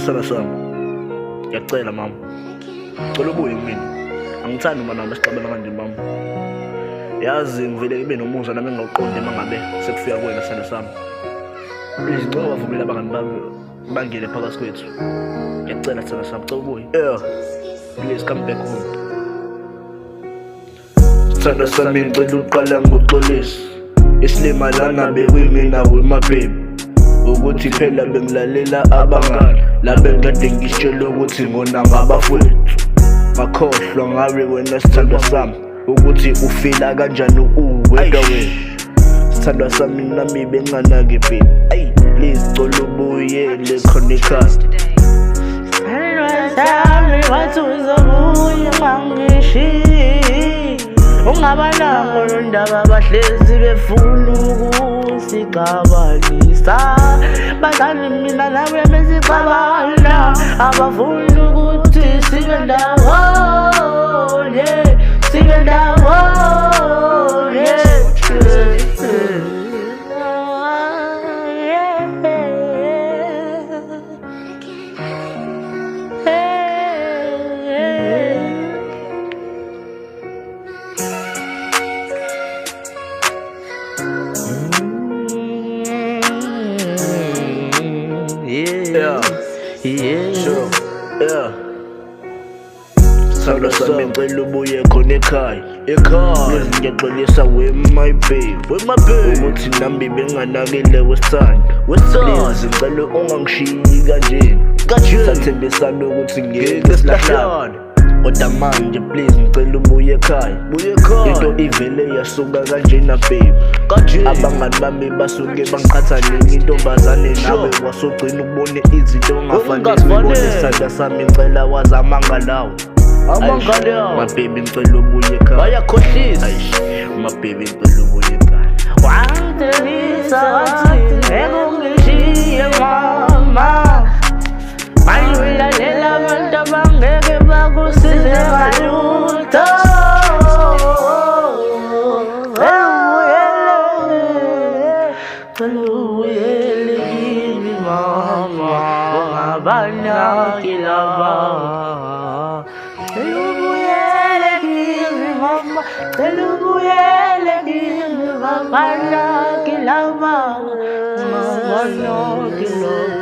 Sithanda sami, ngiyacela mama, ngicela ubuye kumina. Angithandi uma nami sixabana kanje mama. Yazi ngivele ibe nomuzwa nami engawuqondi uma ngabe sekufika kuwena sithanda sami. Please ngicela bavumele abangani bami bangene phakathi kwethu. Ngiyacela sithanda sami, ngicela ubuye. Please come back home. Sithanda sami ngicela uqala ngokuxolisa. Isilimalana bekuyimina my baby. Ukuthi phela bengilalela abangani labe ngade ngishelo ukuthi ngona ngabafowethu. Ngakhohlwa ngawe wena sithandwa sami ukuthi ufila kanjani uwedwa wena. Sithandwa sami nami benganake baby. Please ngicela ubuyele khona ekhaya. Sami wathi uzobuya mangishiya. Ungabanako londaba bahlezi befuna ukusixabanisa. Bazani mina nawe besixabana, abafuna ukuthi sibe ndawonye, sibe ndawonye. Sure. Sithanda sami ngicela ubuye khona ekhaya. Please ngiyaxolisa my babe. Ukuthi nami benganakile wesithanda. Please ngicela ungangishiyi kanje. Sathembisana ukuthi ngeke silahlane. Kodwa manje please ngicela ubuye ekhaya. Into ivele yasuka kanjena babe. Abangani bami basuke bangiqhathanele intombazane nawe wasugcina ukubone izinto ongafanele. Sithanda sami ngicela wazi amangalawo. My baby ngicela ubuye ekhaya. Bayakhohlisa. My baby ngicela ubuye ekhaya. Wangitshela wathi ngeke ungishiye mama. Bayulalela abantu abangeke bakusize ngalutho. Cela ubuyele kimi mama, ungabanaki laba. Cela ubuyele kimi mama, cela ubuyele kimi, ungabanaki laba, ungabanaki laba.